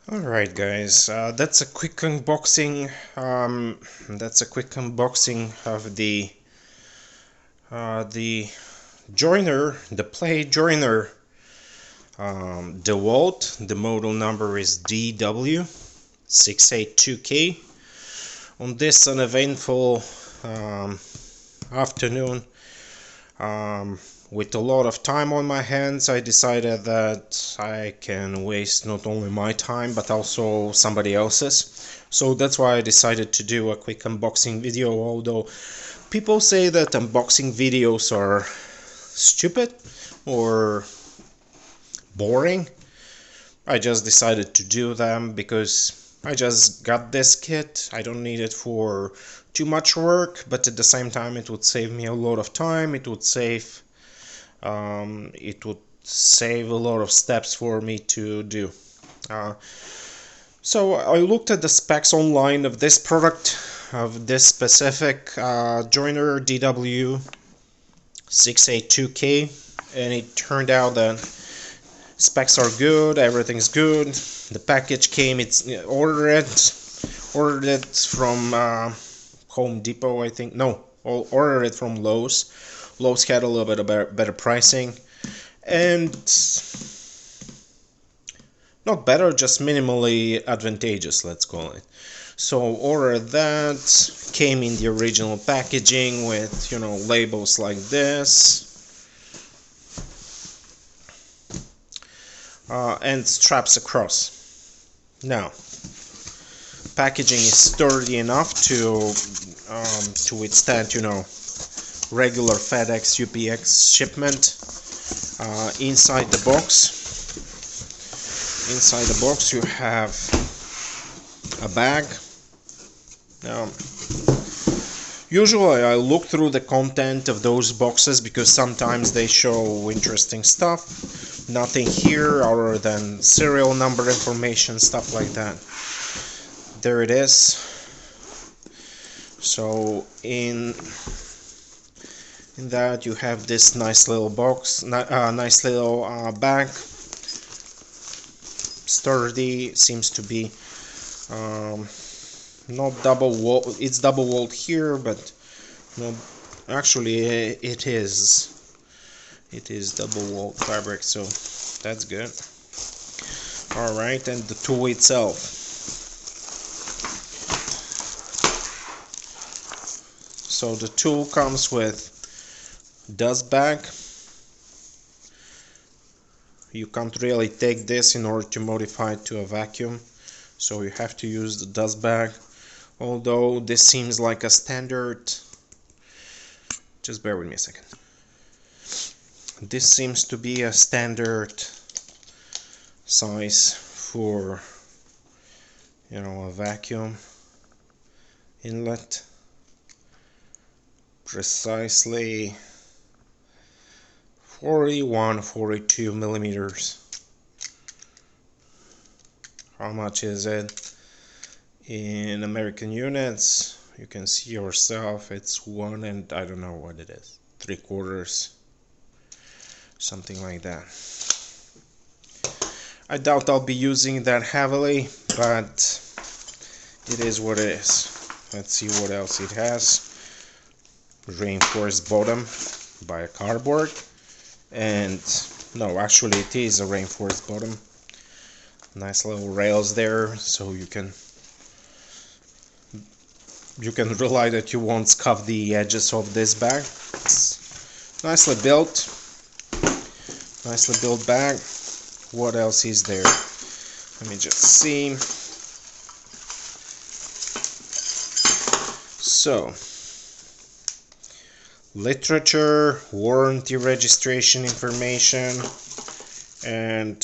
Alright guys, that's a quick unboxing. That's a quick unboxing of the joiner, the plate joiner, DeWalt. The model number is DW682K. On this uneventful afternoon, with a lot of time on my hands, I decided that I can waste not only my time but also somebody else's. So that's why I decided to do a quick unboxing video, although people say that unboxing videos are stupid or boring. I just decided to do them because I just got this kit. I don't need it for too much work, but at the same time it would save me a lot of time. It would save a lot of steps for me to do. So I looked at the specs online of this product, of this specific joiner DW682K, and it turned out that specs are good, everything's good. The package came, ordered it from Home Depot, I think. No, ordered it from Lowe's. Lowe's had a little bit of better pricing, and not better, just minimally advantageous, let's call it. So ordered that, came in the original packaging with, labels like this, and straps across. Now, packaging is sturdy enough to withstand, regular FedEx, UPS shipment. Inside the box you have a bag. Now, usually I look through the content of those boxes because sometimes they show interesting stuff. Nothing here other than serial number information, stuff like that. There it is. So in that you have this nice little box, nice little bag. Sturdy, seems to be not double wall. It's double walled here, but no, actually it is double walled fabric, so that's good. All right, and the tool itself. So the tool comes with dust bag. You can't really take this in order to modify it to a vacuum, so you have to use the dust bag. Although this seems like a standard, just bear with me a second. This seems to be a standard size for, a vacuum inlet. Precisely 42 millimeters. How much is it in American units? You can see yourself. It's 1 and I don't know what it is, 3/4, something like that. I doubt I'll be using that heavily, but it is what it is. Let's see what else it has. Reinforced bottom by a cardboard, and no, actually it is a reinforced bottom. Nice little rails there, so you can rely that you won't scuff the edges of this bag. It's nicely built bag. What else is there? Let me just see. So, literature, warranty registration information, and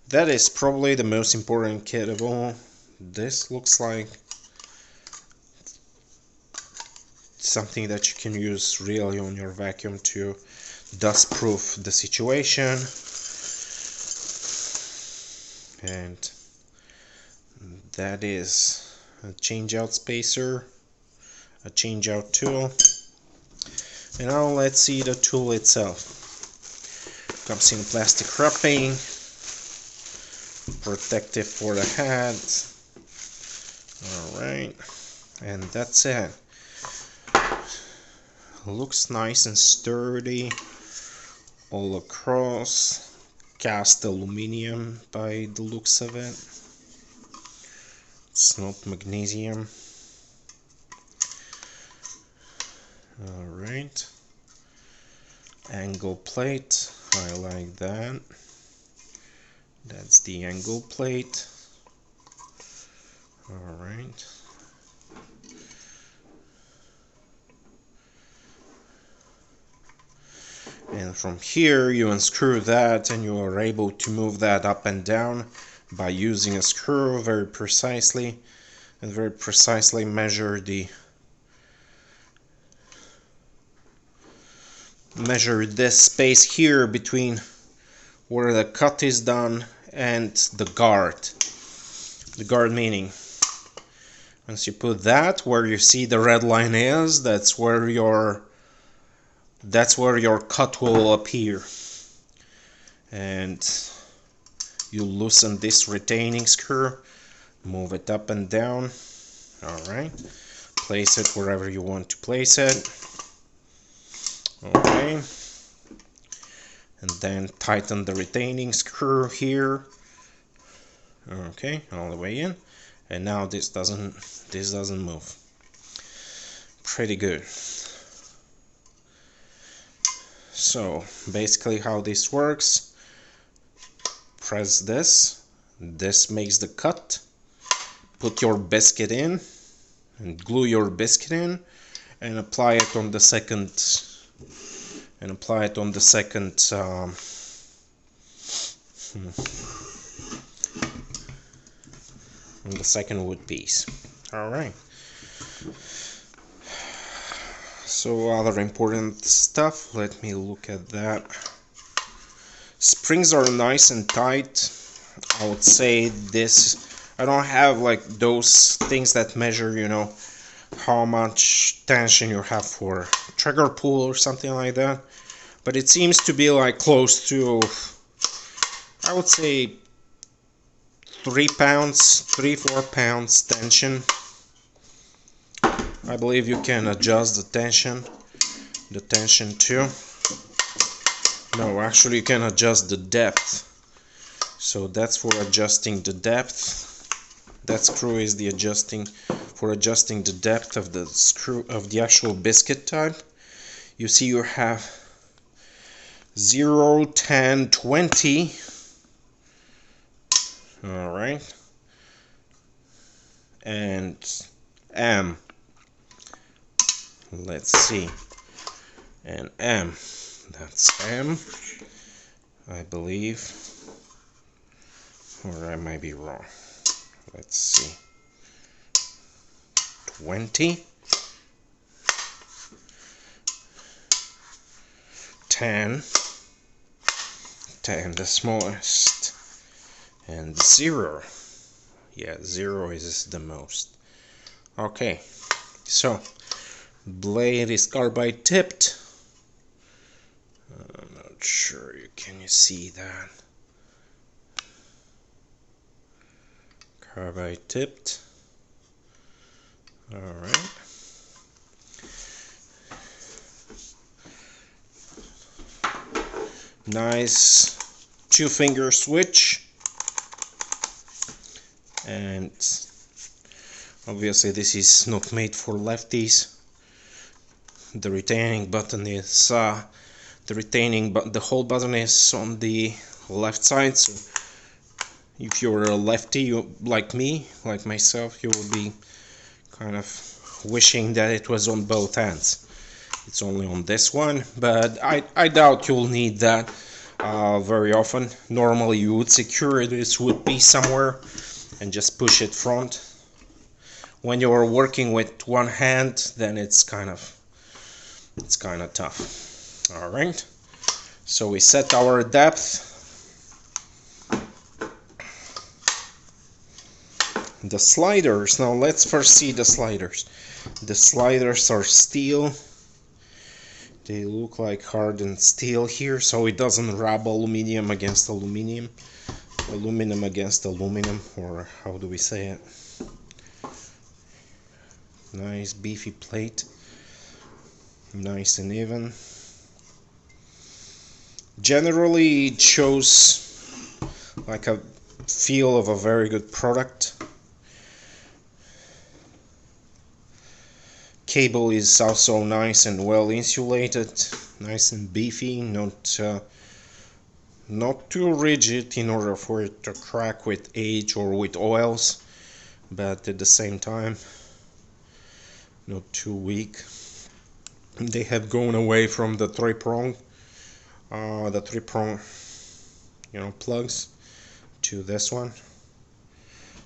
that is probably the most important kit of all. This looks like something that you can use really on your vacuum to dust proof the situation. And that is a change out spacer, a change out tool. And now let's see the tool itself. Comes in plastic wrapping. protective for the head. Alright, and that's it. Looks nice and sturdy all across. Cast aluminum by the looks of it. It's not magnesium. Alright. Angle plate. I like that. That's the angle plate. Alright. And from here you unscrew that and you are able to move that up and down by using a screw very precisely, and very precisely measure this space here between where the cut is done and the guard. The guard meaning, once you put that where you see the red line is, that's where your cut will appear. And you loosen this retaining screw, move it up and down. Alright, place it wherever you want to place it. Okay, and then tighten the retaining screw here. Okay, all the way in, and now this doesn't move. Pretty good. So basically how this works: press this makes the cut, put your biscuit in and glue your biscuit in, and apply it on the second wood piece. Alright, so other important stuff, let me look at that. Springs are nice and tight. I would say this, I don't have like those things that measure, you know, how much tension you have for trigger pull or something like that, but it seems to be like close to, I would say 3-4 pounds tension. I believe you can adjust the tension too. No, actually you can adjust the depth. So that's for adjusting the depth. That screw is for adjusting the depth of the screw of the actual biscuit type. You see you have 0, 10, 20. Alright. And M. Let's see. And M. That's M, I believe. Or I might be wrong. Let's see. 20. 10. 10, the smallest. And 0. Yeah, 0 is the most. Okay, so blade is carbide tipped. I'm not sure, can you see that? Carbide tipped. Alright. Nice 2-finger switch. And obviously this is not made for lefties. The retaining button is the whole button is on the left side, so if you're a lefty like me, like myself, you will be kind of wishing that it was on both ends. It's only on this one, but I doubt you'll need that very often. Normally you would secure this wood piece somewhere and just push it front. When you're working with one hand, then it's kind of tough. Alright, so we set our depth. The sliders, now let's first see the sliders. The sliders are steel. They look like hardened steel here, so it doesn't rub aluminium against aluminium. aluminum against aluminum, or how do we say it? Nice beefy plate, nice and even. Generally it shows like a feel of a very good product. Cable is also nice and well insulated, nice and beefy, not too rigid in order for it to crack with age or with oils, but at the same time not too weak. They have gone away from the three-prong plugs to this one,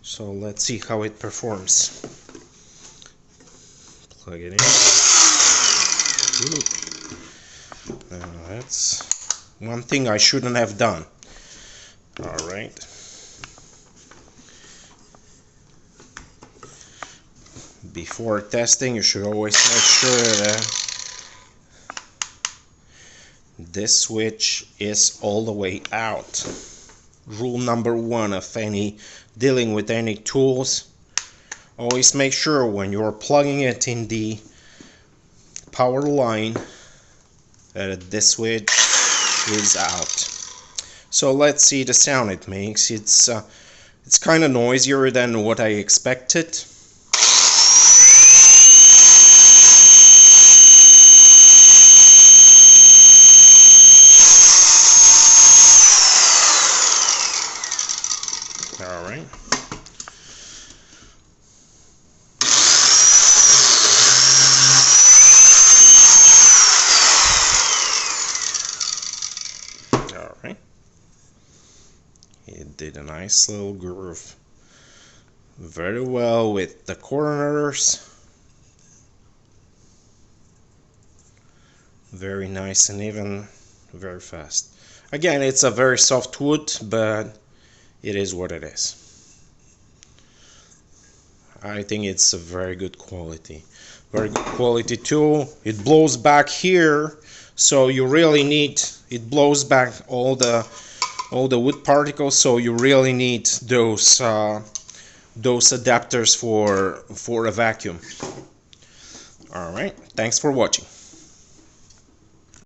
so let's see how it performs. Plug it in. Now that's one thing I shouldn't have done. Alright. Before testing, you should always make sure that this switch is all the way out. Rule number one of dealing with any tools: always make sure when you're plugging it in the power line that this switch is out. So let's see the sound it makes. It's kind of noisier than what I expected. Alright. Alright. It did a nice little groove. Very well with the corners. Very nice and even, very fast. Again, it's a very soft wood, but it is what it is. I think it's a very good quality. Very good quality tool. It blows back here, so you really need, it blows back all the wood particles, so you really need those adapters for a vacuum. Alright, thanks for watching.